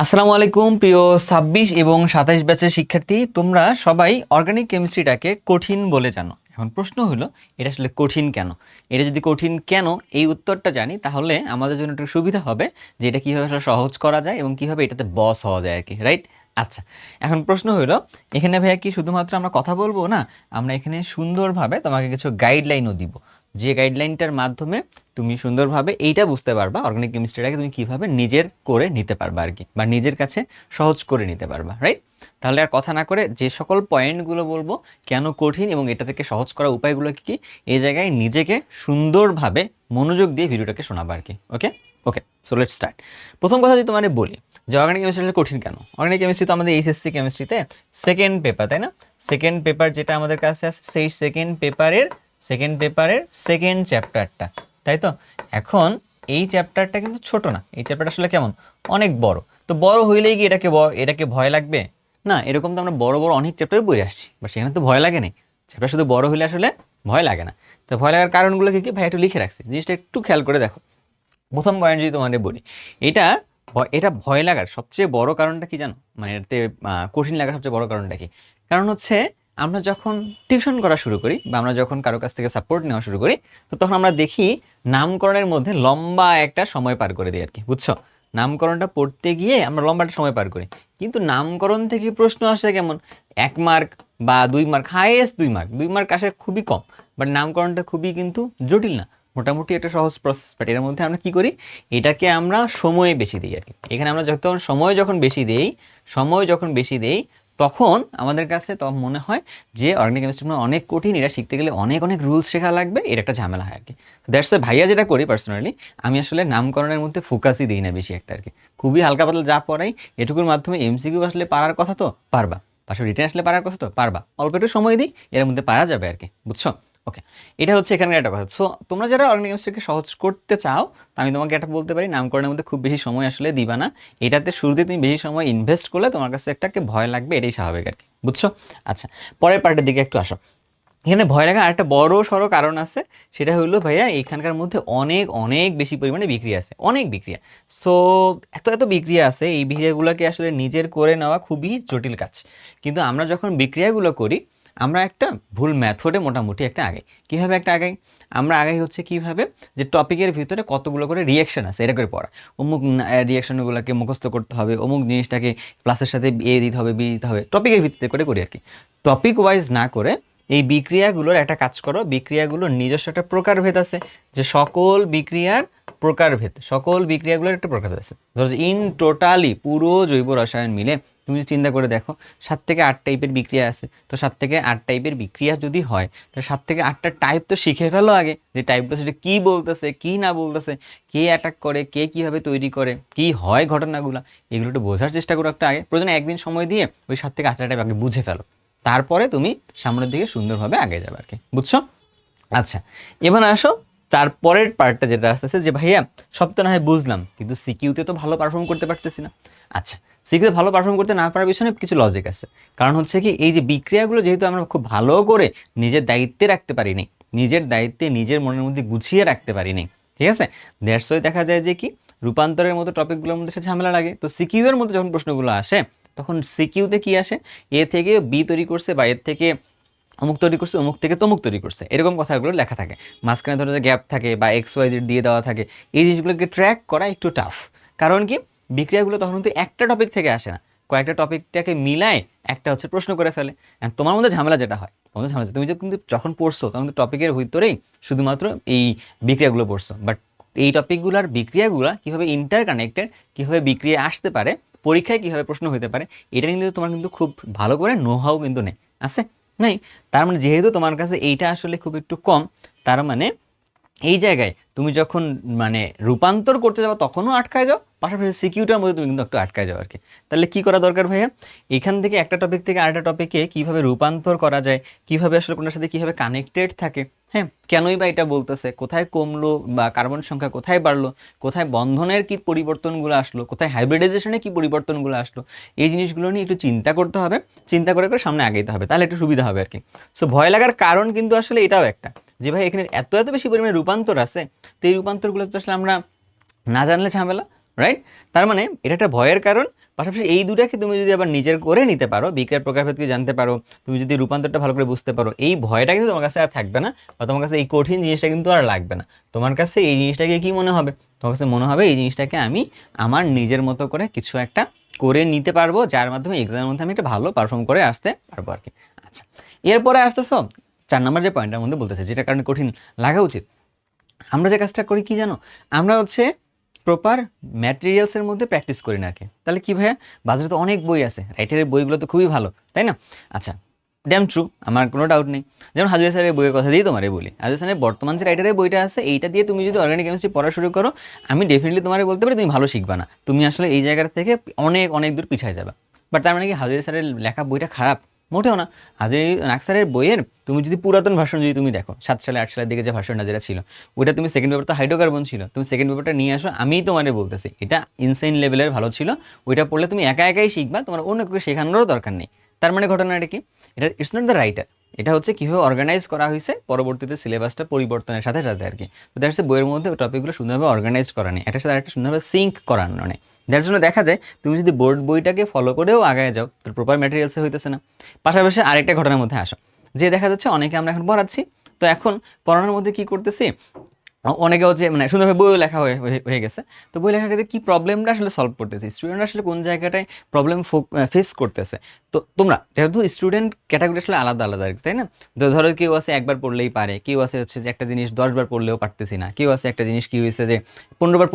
আসসালামু আলাইকুম প্রিয় ২৬ এবং ২৭ ব্যাচের শিক্ষার্থী, তোমরা সবাই অর্গানিক কেমিস্ট্রিটাকে কঠিন বলে জানো। এখন প্রশ্ন হলো, এটা আসলে কঠিন কেন? এটা যদি কঠিন কেন এই উত্তরটা জানি, তাহলে আমাদের জন্য একটু সুবিধা হবে যে এটা কীভাবে আসলে সহজ করা যায় এবং কীভাবে এটাতে বস হওয়া যায় আর কি, রাইট? আচ্ছা, এখন প্রশ্ন হলো, এখানে ভাইয়া কি শুধুমাত্র আমরা কথা বলবো না, আমরা এখানে সুন্দরভাবে তোমাকে কিছু গাইডলাইনও দিব, যে গাইডলাইনটার মাধ্যমে তুমি সুন্দরভাবে এইটা বুঝতে পারবা অর্গানিক কেমিস্ট্রিটাকে তুমি কীভাবে নিজের করে নিতে পারবা আর কি, বা নিজের কাছে সহজ করে নিতে পারবা, রাইট? তাহলে আর কথা না করে যে সকল পয়েন্টগুলো বলবো কেন কঠিন এবং এটা থেকে সহজ করার উপায়গুলো কী কী, এই জায়গায় নিজেকে সুন্দরভাবে মনোযোগ দিয়ে ভিডিওটাকে শোনাবা আর কি। ওকে ওকে, সো লেটস স্টার্ট। প্রথম কথা যদি তোমার বলি যে অর্গানিক কেমিস্ট্রি কঠিন কেন, অর্গানিক কেমিস্ট্রি তো আমাদের এইচএসসি কেমিস্ট্রিতে সেকেন্ড পেপার, তাই না? সেকেন্ড পেপার যেটা আমাদের কাছে আছে, সেই সেকেন্ড পেপারের সেকেন্ড চ্যাপ্টারটা, তাই তো? এখন এই চ্যাপ্টারটা কিন্তু ছোট না, এই চ্যাপ্টারটা আসলে কেমন, অনেক বড়। তো বড় হইলেই কি এটাকে ভয় লাগবে? না, এরকম তো আমরা বড় বড় অনেক চ্যাপ্টার পড়ে আসছি, বাট সেখানে তো ভয় লাগে না। চ্যাপ্টার শুধু বড় হইলে আসলে ভয় লাগে না। তো ভয় লাগার কারণগুলো কি কি ভাই একটু লিখে রাখছি, জিনিসটা একটু খেয়াল করে দেখো। প্রথম পয়েন্ট যদি তোমাদের বলি, এটা এটা ভয় লাগার সবচেয়ে বড় কারণটা কি জানো? মানে এতে কঠিন লাগার সবচেয়ে বড় কারণটা কি? কারণ হচ্ছে আমরা যখন টিউশন করা শুরু করি বা আমরা যখন কারো কাছ থেকে সাপোর্ট নেওয়া শুরু করি, তো তখন আমরা দেখি নামকরণের মধ্যে লম্বা একটা সময় পার করে দিই আর কি, বুঝছো? নামকরণটা পড়তে গিয়ে আমরা লম্বা একটা সময় পার করি, কিন্তু নামকরণ থেকে প্রশ্ন আসে কেমন, 1 মার্ক বা 2 মার্ক, হাইয়েস্ট 2 মার্ক, 2 মার্ক আসে খুবই কম। বাট নামকরণটা খুবই কিন্তু জটিল না, মোটামুটি একটা সহজ প্রসেস। বাট এর মধ্যে আমরা কি করি, এটাকে আমরা সময় বেশি দিই আর কি। এখানে আমরা যখন বেশি দেই তখন আমাদের কাছে তখন মনে হয় যে অর্গানিক কেমিস্ট্রি অনেক কঠিন, এটা শিখতে গেলে অনেক অনেক রুলস শেখা লাগবে, এটা একটা ঝামেলা হয় আর কি। দ্যাটস এ ভাইয়া যেটা করি পার্সোনালি, আমি আসলে নামকরণের মধ্যে ফোকাসই দিই না বেশি একটা আর কি। খুবই হালকা পাতলা যা পড়াই, এটুকুর মাধ্যমে এমসিকিউ আসলে পারার কথা তো পারবা, পাশাপাশি রিটেন আসলে পারার কথা তো পারবা, অল্প একটু সময় দিই, এর মধ্যে পারা যাবে আর কি, বুঝছো? ওকে, এটা হচ্ছে এখানকার একটা কথা। সো তোমরা যারা অর্গানিক কেমিস্ট্রিকে সহজ করতে চাও, আমি তোমাকে এটা বলতে পারি, নামকরণের মধ্যে খুব বেশি সময় আসলে দিবা না। এটাতে শুরুতে তুমি বেশি সময় ইনভেস্ট করলে তোমার কাছে একটাকে ভয় লাগবে, এটাই স্বাভাবিক আর কি, বুঝছো? আচ্ছা, পরের পার্টের দিকে একটু আসো। এখানে ভয় লাগার আরেকটা বড় সড়ো কারণ আছে, সেটা হলো ভাইয়া এখানকার মধ্যে অনেক অনেক বেশি পরিমাণে বিক্রিয়া আছে, অনেক বিক্রিয়া। সো এত এত বিক্রিয়া আছে, এই বিক্রিয়াগুলোকে আসলে নিজের করে নেওয়া খুবই জটিল কাজ। কিন্তু আমরা যখন বিক্রিয়াগুলো করি, আমরা একটা ভুল মেথডে মোটামুটি একটা আগাই। কীভাবে একটা আগাই? আমরা আগাই হচ্ছে কীভাবে, যে টপিকের ভিতরে কতগুলো করে রিয়াকশান আছে এটা করে পড়া, অমুক রিয়াকশনগুলোকে মুখস্থ করতে হবে, অমুক জিনিসটাকে প্লাসের সাথে এ দিতে হবে, বি দিতে হবে, টপিকের ভিত্তিতে করে করি আর কি। টপিক ওয়াইজ না করে এই বিক্রিয়াগুলোর একটা কাজ করো, বিক্রিয়াগুলোর নিজস্ব একটা প্রকারভেদ আছে, যে সকল বিক্রিয়ার প্রকারভেদ, সকল বিক্রিয়াগুলোর একটা প্রকারভেদ আছে। ধরো ইন টোটালি পুরো জৈব রসায়ন মিলে তুমি চিন্তা করে দেখো, 7 থেকে 8 টাইপের বিক্রিয়া আছে। তো 7 থেকে 8 টাইপের বিক্রিয়া যদি হয়, তো 7 থেকে 8টা টাইপ তো শিখে ফেলো আগে, যে টাইপগুলো সেটা কী বলতেছে, কী না বলতেছে, কে অ্যাটাক করে, কে কীভাবে তৈরি করে, কী হয় ঘটনাগুলো, এগুলো একটু বোঝার চেষ্টা করো একটা আগে। প্রয়োজনে একদিন সময় দিয়ে ওই 7 থেকে 8টা টাইপ আগে বুঝে ফেলো, তারপরে তুমি সামনের দিকে সুন্দরভাবে আগে যাবে আর কি, বুঝছো? আচ্ছা, এবার আসো তারপরের পার্টটা যেটা আসতেছে, যে ভাইয়া সব তো না হয় বুঝলাম, কিন্তু সিকিউতে তো ভালো পারফর্ম করতে পারতেছি না। আচ্ছা, সিকিউতে ভালো পারফর্ম করতে না পারার পিছনে কিছু লজিক আছে। কারণ হচ্ছে কি, এই যে বিক্রিয়াগুলো যেহেতু আমরা খুব ভালো করে নিজের দায়িত্বে রাখতে পারিনি, নিজের দায়িত্বে নিজের মনের মধ্যে গুছিয়ে রাখতে পারিনি, ঠিক আছে? দ্যাটস ওয়াই দেখা যায় যে কি, রূপান্তরের মতো টপিকগুলোর মধ্যে সে ঝামেলা লাগে। তো সিকিউ এর মধ্যে যখন প্রশ্নগুলো আসে, তখন সিকিউতে কি আসে, এ থেকে বি তৈরি করছে, বা এর থেকে অমুক তৈরি করছে, অমুক থেকে তমুক তৈরি করছে, এরকম কথাগুলো লেখা থাকে। মাঝখানে ধরো যে গ্যাপ থাকে বা XYZ দিয়ে দেওয়া থাকে, এই জিনিসগুলোকে ট্র্যাক করা একটু টাফ। কারণ কি, বিক্রিয়াগুলো তখন কিন্তু একটা টপিক থেকে আসে না, কয়েকটা টপিকটাকে মিলায় একটা হচ্ছে প্রশ্ন করে ফেলে। তোমার মধ্যে ঝামেলা যেটা হয়, তোমাদের ঝামেলা তুমি কিন্তু যখন পড়ছো তখন কিন্তু টপিকের ভিতরেই শুধুমাত্র এই বিক্রিয়াগুলো পড়ছো, বাট এই টপিকগুলোর বিক্রিয়াগুলো কীভাবে ইন্টার কানেক্টেড, কীভাবে বিক্রিয়া আসতে পারে, পরীক্ষায় কীভাবে প্রশ্ন হতে পারে, এটা কিন্তু তোমার কিন্তু খুব ভালো করে নো হাউ কিন্তু নেই, আছে নাই? তার মানে যেহেতু তোমার কাছে এইটা আসলে খুব একটু কম, তার মানে এই জায়গায় তুমি যখন মানে রূপান্তর করতে যাবো তখনও আটকায় যাও, পাশাপাশি সিকিউটার মধ্যে তুমি কিন্তু একটু আটকায় যাও আর কি। তাহলে কি করা দরকার ভাইয়া, এখান থেকে একটা টপিক থেকে আরেকটা টপিকে কিভাবে রূপান্তর করা যায়, কিভাবে আসলে কোনটার সাথে কিভাবে কানেক্টেড থাকে, হ্যাঁ, কেনই বা এটা বলতেছে, কোথায় কমলো বা কার্বন সংখ্যা কোথায় বাড়লো, কোথায় বন্ধনের কি পরিবর্তনগুলো আসলো, কোথায় হাইব্রিডাইজেশনে কি পরিবর্তনগুলো আসলো, এই জিনিসগুলো নিয়ে একটু চিন্তা করতে হবে, চিন্তা করে করে সামনে আগাইতে হবে, তাহলে একটু সুবিধা হবে আর কি। সো ভয় লাগার কারণ কিন্তু আসলে এটাও একটা, যে ভাই এখানে এত এত বেশি পরিমাণে রূপান্তর আছে, তো এই রূপান্তরগুলো তো আসলে আমরা না জানলে ঝামেলা, রাইট? তার মানে এটা একটা ভয়ের কারণ, পাশাপাশি এই দুটাকে তুমি যদি আবার নিজের করে নিতে পারো, বিক্রিয়ার প্রকারভেদকে জানতে পারো, তুমি যদি রূপান্তরটা ভালো করে বুঝতে পারো, এই ভয়টা কিন্তু তোমার কাছে আর থাকবে না, বা তোমার কাছে এই কঠিন জিনিসটা কিন্তু আর লাগবে না। তোমার কাছে এই জিনিসটাকে কি মনে হবে? তোমার কাছে মনে হবে এই জিনিসটাকে আমি আমার নিজের মতো করে কিছু একটা করে নিতে পারবো, যার মাধ্যমে এক্সামের মধ্যে আমি একটা ভালো পারফর্ম করে আসতে পারবো আর কি। আচ্ছা, এরপরে আসতেছো 4 নম্বর যে পয়েন্টের মধ্যে বলতেছে, যেটা কারণে কঠিন লাগা উচিত। আমরা যে কাজটা করি কি জানো? আমরা হচ্ছে প্রপার ম্যাটেরিয়ালসের মধ্যে প্র্যাকটিস করি না আর কি। তাহলে কি ভাইয়া, বাজারে তো অনেক বই আছে, রাইটারের বইগুলো তো খুবই ভালো, তাই না? আচ্ছা, ড্যাম ট্রু, আমার কোনো ডাউট নেই। যেমন হাজির স্যারের বইয়ের কথা দিয়েই তোমারে বলি, হাজির স্যারের বর্তমান যে রাইটারের বইটা আছে, এইটা দিয়ে তুমি যদি অর্গানিক কেমিস্ট্রি পড়া শুরু করো, আমি ডেফিনেটলি তোমারে বলতে পারি তুমি ভালো শিখবা না, তুমি আসলে এই জায়গা থেকে অনেক অনেক দূর পিছিয়ে যাবে। বাট তার মানে কি হাজির স্যারের লেখা বইটা খারাপ? মোটেও না। হাজির নাকসারের বইয়ের তুমি যদি পুরাতন ভার্সন যদি তুমি দেখো, 7 সালে 8 সালের দিকে যে ভার্সনটা যেটা ছিল, ওইটা তুমি সেকেন্ড পেপার তো হাইড্রোকার্বন ছিল, তুমি সেকেন্ড পেপারটা নিয়ে আসো, আমিই তোমারে বলতেছি এটা ইনসেইন লেভেলের ভালো ছিল। ওইটা পড়লে তুমি একা একাই শিখবা, তোমার অন্য কাউকে শেখানোরও দরকার নেই। তার মানে ঘটনাটা কি? এটা ইটস নট দ্য রাইটার, এটা হচ্ছে কীভাবে অর্গানাইজ করা হয়েছে পরবর্তীতে সিলেবাসটা পরিবর্তনের সাথে সাথে আর কি। তো দ্যাটস বইয়ের মধ্যে ওই টপিকগুলো সুন্দরভাবে অর্গানাইজ করা নেই, একটার সাথে আরেকটা সুন্দরভাবে সিঙ্ক করানো নেই। যার জন্য দেখা যায় তুমি যদি বোর্ড বইটাকে ফলো করেও আগায় যাও, তোর প্রপার ম্যাটেরিয়ালসে হইতেছে না। পাশাপাশি আরেকটা ঘটনার মধ্যে আসো, যে দেখা যাচ্ছে অনেকে আমরা এখন পড়াচ্ছি, তো এখন পড়ানোর মধ্যে কি করতেছি, অনেকে হচ্ছে মানে সুন্দরভাবে বইও লেখা হয়ে গেছে, তো বই লেখার ক্ষেত্রে কী প্রবলেমটা আসলে সলভ করতেছে, স্টুডেন্টরা আসলে কোন জায়গাটায় প্রবলেম ফেস করতেছে। তো তোমরা যেহেতু স্টুডেন্ট ক্যাটাগরি আসলে আলাদা আলাদা আর কি, তাই না? তো ধরো কেউ আছে একবার পড়লেই পারে, কেউ আছে হচ্ছে যে একটা জিনিস 10বার পড়লেও পারতেছি না, কেউ আছে একটা জিনিস কী হয়েছে যে 15বার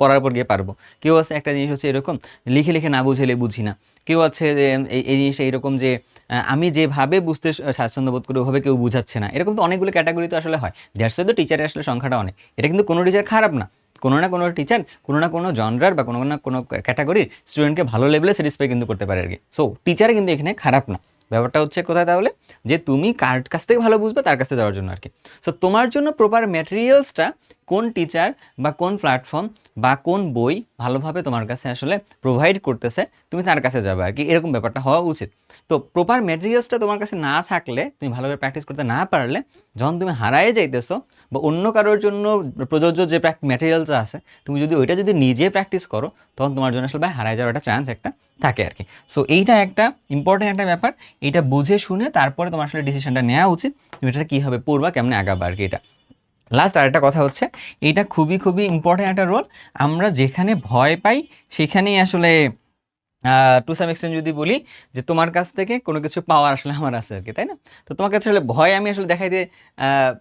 পড়ার পর গিয়ে পারবো, কেউ আছে একটা জিনিস হচ্ছে এরকম লিখে লিখে না বুঝেলে বুঝি না, কেউ আছে যে এই জিনিসটা এরকম যে আমি যেভাবে বুঝতে স্বাচ্ছন্দ্য বোধ করি ওভাবে কেউ বুঝাচ্ছে না, এরকম তো অনেকগুলো ক্যাটাগরি তো আসলে হয়। দ্যাটস ওয়াই তো টিচারের আসলে সংখ্যাটা অনেক। এটা কিন্তু কোনো টিচার খারাপ না, কোনো না কোনো টিচার কোনো না কোনো জনরার বা কোনো না কোনো ক্যাটাগরির স্টুডেন্টকে ভালো লেভেলে স্যাটিসফাই কিন্তু করতে পারে আর কি। সো টিচার কিন্তু এখানে খারাপ না। ব্যাপারটা হচ্ছে কোথায় তাহলে, যে তুমি কার কাছ থেকে ভালো বুঝবে তার কাছ থেকে যাওয়ার জন্য আর কি। সো তোমার জন্য প্রপার ম্যাটেরিয়ালসটা কোন টিচার বা কোন প্ল্যাটফর্ম বা কোন বই ভালোভাবে তোমার কাছে আসলে প্রোভাইড করতেছে, তুমি তার কাছে যাবে আর কি, এরকম ব্যাপারটা হওয়া উচিত। তো প্রপার ম্যাটেরিয়ালসটা তোমার কাছে না থাকলে, তুমি ভালোভাবে প্র্যাকটিস করতে না পারলে, যখন তুমি হারায়ে যাইতেছো বা অন্য কারোর জন্য প্রযোজ্য যে ম্যাটেরিয়ালস আছে, তুমি যদি ওইটা যদি নিজে প্র্যাকটিস করো, তখন তোমার জন্য আসলে হারায় যাওয়ার একটা চান্স একটা থাকে আর কি। সো এইটা একটা ইম্পর্টেন্ট একটা ব্যাপার, এইটা বুঝে শুনে তারপরে তোমার আসলে ডিসিশনটা নেওয়া উচিত, তুমি এটা কীভাবে পড়বা, কেমনে আগাবা আর কি। এটা লাস্ট আরেকটা কথা হচ্ছে, এইটা খুবই খুবই ইম্পর্টেন্ট একটা রোল। আমরা যেখানে ভয় পাই সেখানেই আসলে টু সাম এক্সটেন্ট যদি বলি যে তোমার কাছ থেকে কোনো কিছু পাওয়ার আসলে আমার আছে আর কি, তাই না? তো তোমাকে আসলে ভয় আমি আসলে দেখাই দিয়ে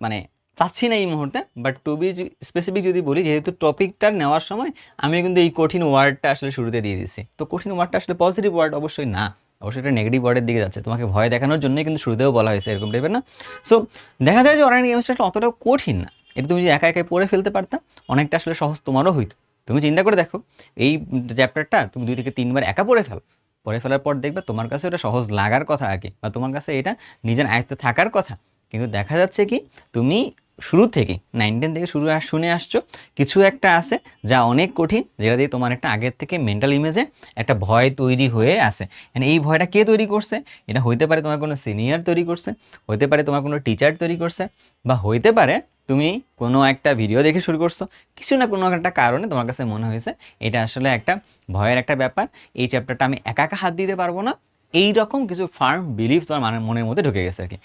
মানে চাচ্ছি না এই মুহূর্তে, বাট টু বি স্পেসিফিক যদি বলি, যেহেতু টপিকটা নেওয়ার সময় আমি কিন্তু এই কঠিন ওয়ার্ডটা আসলে শুরুতে দিয়ে দিয়েছি, তো কঠিন ওয়ার্ডটা আসলে পজিটিভ ওয়ার্ড অবশ্যই না, অবশ্যই একটা নেগেটিভ ওয়ার্ডের দিকে যাচ্ছে, তোমাকে ভয় দেখানোর জন্যই কিন্তু শুরুতেও বলা হয়েছে এরকম টাইপের না। সো দেখা যায় যে অর্গানিক কেমিস্ট্রি আসলে অতটাও কঠিন না, এটা তুমি যদি একা একাই পড়ে ফেলতে পারতাম অনেকটা আসলে সহজ তোমারও হইতো। তুমি চিন্তা করে দেখো, এই চ্যাপ্টারটা তুমি 2 থেকে 3 বার একা পড়ে ফেলার পর দেখবে তোমার কাছে ওটা সহজ লাগার কথা আর কি, বা তোমার কাছে এটা নিজের আয়ত্তে থাকার কথা। কিন্তু দেখা যাচ্ছে কি, তুমি শুরু থেকে 9-10 থেকে শুনে আসছো কিছু একটা আছে যা অনেক কঠিন, যেটা দিয়ে তোমার একটা আগের থেকে মেন্টাল ইমেজে একটা ভয় তৈরি হয়ে আছে। মানে এই ভয়টা কে তৈরি করছে? এটা হইতে পারে তোমার কোনো সিনিয়র তৈরি করছে, হইতে পারে তোমার কোনো টিচার তৈরি করছে, বা হইতে পারে তুমি কোনো একটা ভিডিও দেখে শুরু করছো, কিছু না কোনো একটা কারণে তোমার কাছে মনে হয়েছে এটা আসলে একটা ভয়ের একটা ব্যাপার, এই চ্যাপ্টারটা আমি একা একা হাত দিতে পারবো না, এই রকম কিছু ফার্ম বিলিফ তোমার মনের মধ্যে ঢুকে গেছে আর কি।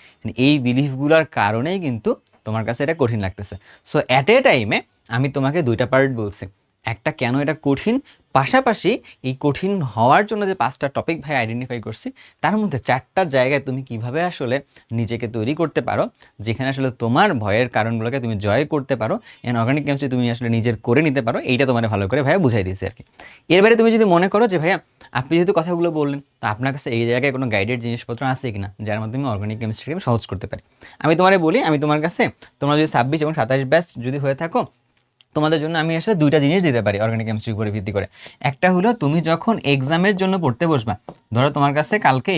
এই বিলিফগুলোর কারণেই কিন্তু তোমার কাছে এটা কঠিন লাগতেছে। সো অ্যাট এ টাইমে আমি তোমাকে 2টা পার্ট বলছি, একটা কেন এটা কঠিন, পাশাপাশি এই কঠিন হওয়ার জন্য যে 5টা টপিক ভাই আইডেন্টিফাই করছি, তার মধ্যে 4টা জায়গায় তুমি কিভাবে আসলে নিজেকে তৈরি করতে পারো, যেখানে আসলে তোমার ভয়ের কারণগুলোকে তুমি জয় করতে পারো, এন্ড অর্গানিক কেমিস্ট্রি তুমি আসলে নিজের করে নিতে পারো, এইটা তোমার ভালো করে ভাইয়া বুঝাই দিয়েছে আর কি। এর বাইরে তুমি যদি মনে করো যে ভাইয়া আপনি যেহেতু কথাগুলো বললেন, তো আপনার কাছে এই জায়গায় কোনো গাইডেড জিনিসপত্র আছে কিনা যার মাধ্যমে অর্গানিক কেমিস্ট্রিকে আমি সহজ করতে পারি, আমি তোমারে বলি, আমি তোমার কাছে, তোমরা যদি 26 এবং 27 ব্যাচ যদি হয়ে থাকো, তোমাদের জন্য আমি আসলে 2টা জিনিস দিতে পারি অর্গানিক কেমিস্ট্রির উপরে ভিত্তি করে। একটা হলো তুমি যখন এক্সামের জন্য পড়তে বসবা, ধরো তোমার কাছে কালকে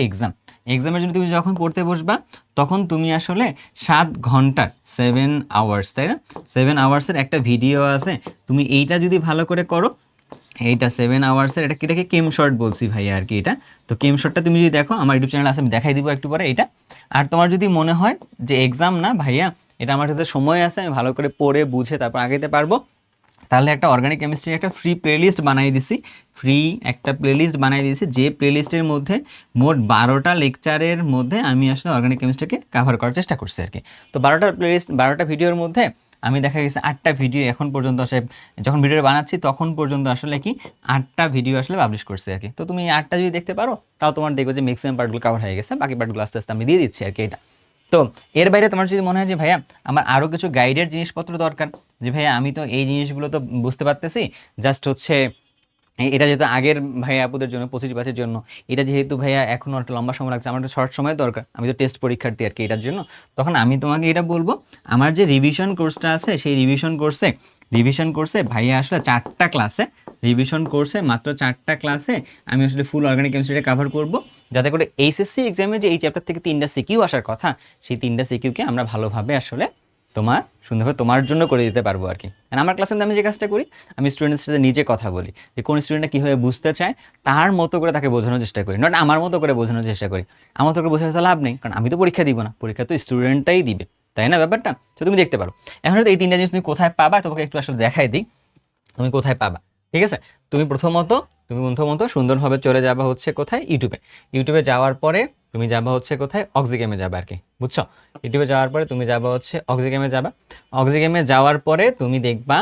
এক্সামের জন্য তুমি যখন পড়তে বসবা, তখন তুমি আসলে 7 ঘন্টার 7 আওয়ার্স, তাই না, 7 আওয়ার্সের একটা ভিডিও আছে, তুমি এইটা যদি ভালো করে করো, এইটা 7 আওয়ার্সের, এটাকে কেম শর্ট বলছি ভাইয়া আর কি এটা। তো কেম শর্টটা তুমি যদি দেখো, আমার ইউটিউব চ্যানেল আছে, আমি দেখাই দিব একটু পরে এটা। আর তোমার যদি মনে হয় যে এক্সাম না ভাইয়া, এটা আমার সাথে সময় আছে, আমি ভালো করে পড়ে বুঝে তারপর আগাইতে পারবো, তাহলে একটা অর্গানিক কেমিস্ট্রি একটা ফ্রি প্লেলিস্ট বানাই দিছি, ফ্রি একটা প্লেলিস্ট বানাই দিয়েছি, যে প্লেলিস্টের মধ্যে মোট 12টা লেকচারের মধ্যে আমি আসলে অর্গানিক কেমিস্ট্রিকে কাভার করার চেষ্টা করছি আর কি। তো 12টা প্লেলিস্ট, 12টা ভিডিওর মধ্যে আমি দেখা গেছে 8টা ভিডিও এখন পর্যন্ত আসলে, যখন ভিডিও বানাচ্ছি তখন পর্যন্ত আসলে কি 8টা ভিডিও আসলে পাবলিশ করছি আর কি। তো তুমি এই 8টা যদি দেখতে পারো তাও তোমার দেখবে যে ম্যাক্সিমাম পার্টগুলো কাভার হয়ে গেছে, বাকি পার্টগুলো আস্তে আস্তে আমি দিয়ে দিচ্ছি আর কি এটা। তো এর বাইরে তোমার যদি মনে হয় যে ভাইয়া আমার আরও কিছু গাইডের জিনিসপত্র দরকার, যে ভাইয়া আমি তো এই জিনিসগুলো তো বুঝতে পারতেছি, জাস্ট হচ্ছে এটা যেহেতু আগের ভাইয়া আপুদের জন্য 25 ব্যাচের জন্য, এটা যেহেতু ভাইয়া এখনও একটা লম্বা সময় লাগছে, আমার একটা শর্ট সময় দরকার, আমি তো টেস্ট পরীক্ষার্থী আর কি এটার জন্য, তখন আমি তোমাকে এটা বলবো, আমার যে রিভিশন কোর্সটা আছে সেই রিভিশন কোর্সে ভাইয়া আসলে 4টা ক্লাসে, রিভিশন কোর্সে মাত্র 4টা ক্লাসে আমি আসলে ফুল অর্গানিক কেমিস্ট্রিটা কাভার করবো, যাতে করে এইচএসসি এক্সামে যে এই চ্যাপ্টার থেকে 3টা সিকিউ আসার কথা, সেই 3টা সিকিউকে আমরা ভালোভাবে আসলে তোমার সুন্দরভাবে তোমার জন্য করে দিতে পারবো আর কি। আর আমার ক্লাসে আমি যে কাজটা করি, আমি স্টুডেন্টের সাথে নিজে কথা বলি যে কোন স্টুডেন্টটা কীভাবে বুঝতে চায়, তার মতো করে তাকে বোঝানোর চেষ্টা করি, নট আমার মতো করে বোঝানোর চেষ্টা করি। আমার মতো করে বোঝাতে তো লাভ নেই, কারণ আমি তো পরীক্ষা দিব না, পরীক্ষা তো স্টুডেন্টটাই দিবে, তাই না ব্যাপারটা? তো তুমি দেখতে পারো। এখন হয়তো এই 3টা জিনিস তুমি কোথায় পাবা তোমাকে একটু আসলে দেখাই দিই, তুমি কোথায় পাবা। ঠিক আছে, তুমি প্রথমত সুন্দরভাবে চলে যাবা হচ্ছে কোথায়, ইউটিউবে যাওয়ার পরে তুমি যাবা হচ্ছে কোথায়, অক্সিগেমে যাবে আর কি, বুঝছো? ইউটিউবে যাওয়ার পরে তুমি যাবা হচ্ছে অক্সিগেমে যাবা, অক্সিগেমে যাওয়ার পরে তুমি দেখবা,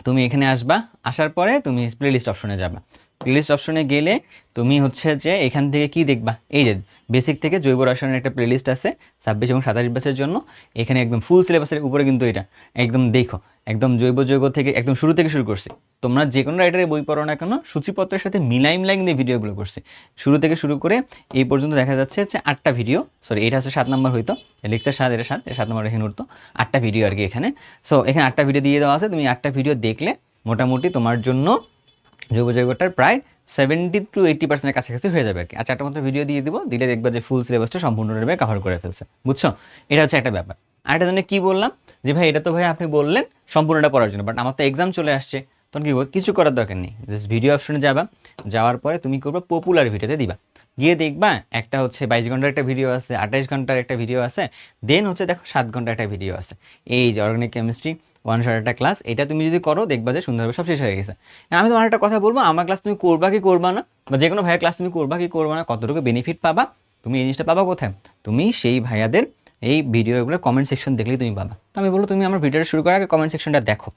তুমি এখানে আসবা, আসার পরে তুমি প্লেলিস্ট অপশনে যাবা, প্লেলিস্ট অপশনে গেলে তুমি হচ্ছে যে এখান থেকে কি দেখবা, এই যে বেসিক থেকে জৈব রসায়নের একটা প্লেলিস্ট আছে 26 এবং 27 ব্যাচের জন্য, এখানে একদম ফুল সিলেবাসের উপরে কিন্তু এটা একদম দেখো, একদম জৈব থেকে একদম শুরু থেকে শুরু করছি। তোমরা যে কোনো রাইটারের বই পড়ো না কেন, সূচিপত্রের সাথে মিলাই কিন্তু ভিডিওগুলো করছি, শুরু থেকে শুরু করে এই পর্যন্ত দেখা যাচ্ছে হচ্ছে 8টা ভিডিও, সরি এটা হচ্ছে 7 নম্বর হইতো, লেকচার 7, এটা 7 নম্বর এখানে উঠতো, 8টা ভিডিও আর কি এখানে। সো এখানে 8টা ভিডিও দিয়ে দেওয়া আছে, তুমি 8টা ভিডিও দেখলে মোটামুটি তোমার জন্য জৈবটার প্রায় 70 to 80% কাছাকাছি হয়ে যাবে আর কি। আর 4টা মাত্র ভিডিও দিয়ে দিব, দিলে দেখবা যে ফুল সিলেবাসটা সম্পূর্ণরূপে কভার করে ফেলছে, বুঝছো? এটা হচ্ছে একটা ব্যাপার। আর এটার জন্য কি বললাম যে ভাই এটা তো ভাই আপনি বললেন সম্পূর্ণটা পড়ার জন্য, বাট আমার তো এক্সাম চলে আসছে, তখন কি কিছু করার দরকার নেই, জাস্ট ভিডিও অপশনে যাবা, যাওয়ার পরে তুমি করবা পপুলার ভিডিওতে দিবা, গিয়ে দেখবা একটা হচ্ছে 22 ঘন্টার একটা ভিডিও আছে, 28 ঘন্টার একটা ভিডিও আছে, দেন হচ্ছে দেখো 7 ঘন্টার একটা ভিডিও আছে, এই যে অর্গানিক কেমিস্ট্রি 1 শট একটা ক্লাস, এটা তুমি যদি করো দেখবা যে সুন্দরভাবে সব শেষ হয়ে গেছে। আমি তোমার একটা কথা বলবো, আমার ক্লাস তুমি করবা কি করবা না, বা যে কোনো ভাইয়ের ক্লাস তুমি করবা কি করবা না, কতটুকু বেনিফিট পাবা, তুমি এই জিনিসটা পাবা কোথায়, তুমি সেই ভাইয়াদের এই ভিডিওগুলো কমেন্ট সেকশন দেখলেই তুমি পাবা। তো আমি বলবো তুমি আমার ভিডিওটা শুরু করার আগে কমেন্ট সেকশনটা দেখো,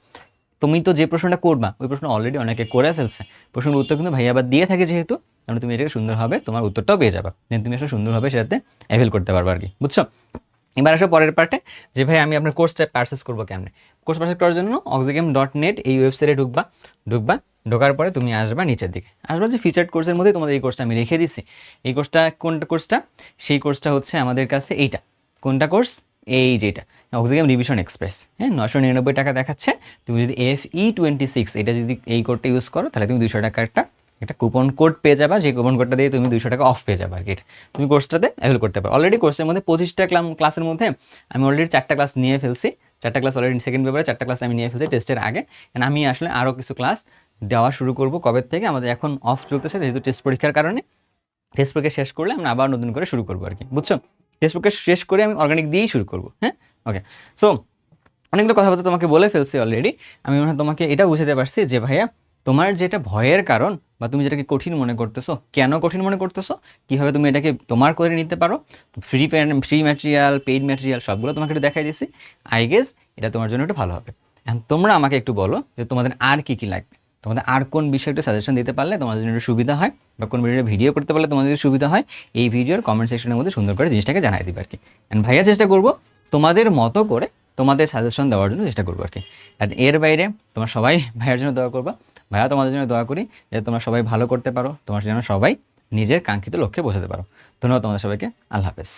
তুমি তো যে প্রশ্নটা করবা ওই প্রশ্ন অলরেডি অনেকে করে ফেলছে, প্রশ্নের উত্তর কিন্তু ভাইয়া আবার দিয়ে থাকে যেহেতু, তাহলে তুমি এটাকে সুন্দরভাবে তোমার উত্তরটাও পেয়ে যাবে, দেন তুমি আসলে সুন্দরভাবে সেটাতে অ্যাভেল করতে পারবে আর কি, বুঝছো? এবার আসো পরের পার্টে, যে ভাই আমি আপনার কোর্সটা পারচেস করবো কেমনে। কোর্স পারচেস করার জন্য oxygame.net এই ওয়েবসাইটে ঢুকবা, ঢোকার পরে তুমি আসবা নিচের দিকে, আসবা যে ফিচার্ড কোর্সের মধ্যে তোমাদের এই কোর্সটা আমি রেখে দিচ্ছি। এই কোর্সটা কোনটা কোর্সটা, সেই কোর্সটা হচ্ছে আমাদের কাছে এইটা, কোনটা কোর্স, এই যেটা অক্সিগেম রিভিশন এক্সপ্রেস, হ্যাঁ 999 টাকা দেখাচ্ছে। তুমি যদি FE26 এটা যদি এই কোডটা ইউজ করো তাহলে তুমি 200 টাকার একটা কুপন কোড পেয়ে যাবা, সেই কুপন কোডটা দিয়ে তুমি 200 টাকা অফ পেয়ে যাবে আর কি। এটা তুমি কোর্সটাতে অ্যাভেল করতে পারো। অলরেডি কোর্সের মধ্যে 25টা ক্লাসের মধ্যে আমি অলরেডি 4টা ক্লাস নিয়ে ফেলছি, 4টা ক্লাস অলরেডি সেকেন্ড পেপারে 4টা ক্লাস আমি নিয়ে ফেলছি টেস্টের আগে। আমি আসলে আরও কিছু ক্লাস দেওয়া শুরু করব কবে থেকে, আমাদের এখন অফ চলতেছে যেহেতু টেস্ট পরীক্ষার কারণে। টেস্ট পরীক্ষা শেষ করলে আমরা আবার নতুন করে শুরু করবো আর কি, বুঝছো? টেস্ট পরীক্ষা শেষ করে আমি অর্গানিক দিয়েই শুরু করবো, হ্যাঁ ওকে। সো অনেকগুলো কথাবার্তা তোমাকে বলে ফেলছি অলরেডি, আমি মনে হয় তোমাকে এটা বুঝাতে পারছি যে ভাইয়া তোমার যেটা ভয়ের কারণ বা তুমি যেটাকে কঠিন মনে করতেছো, কেন কঠিন মনে করতেছো, কীভাবে তুমি এটাকে তোমার করে নিতে পারো, ফ্রি ম্যাটেরিয়াল, পেইড ম্যাটেরিয়াল সবগুলো তোমাকে একটু দেখাই দিয়েছি। আই গেস এটা তোমার জন্য একটু ভালো হবে। এখন তোমরা আমাকে একটু বলো যে তোমাদের আর কী কী লাগবে, তোমাদের আর কোন বিষয়ে একটু সাজেশন দিতে পারলে তোমাদের জন্য একটু সুবিধা হয়, বা কোন ভিডিও করতে পারলে তোমাদের সুবিধা হয়, এই ভিডিওর কমেন্ট সেকশনের মধ্যে সুন্দর করে জিনিসটাকে জানাই দিবে আর কি। অ্যান্ড ভাইয়া চেষ্টা করবো তোমাদের মতো করে তোমাদের সাজেশন দেওয়ার জন্য চেষ্টা করবো আর কি। আর এর বাইরে তোমরা সবাই ভাইয়ার জন্য দোয়া করবা, ভাইয়া তোমাদের জন্য দোয়া করি যাতে তোমরা সবাই ভালো করতে পারো, তোমার যেন সবাই নিজের কাঙ্ক্ষিত লক্ষ্যে পৌঁছাতে পারো। ধন্যবাদ তোমাদের সবাইকে, আল্লাহ হাফেজ।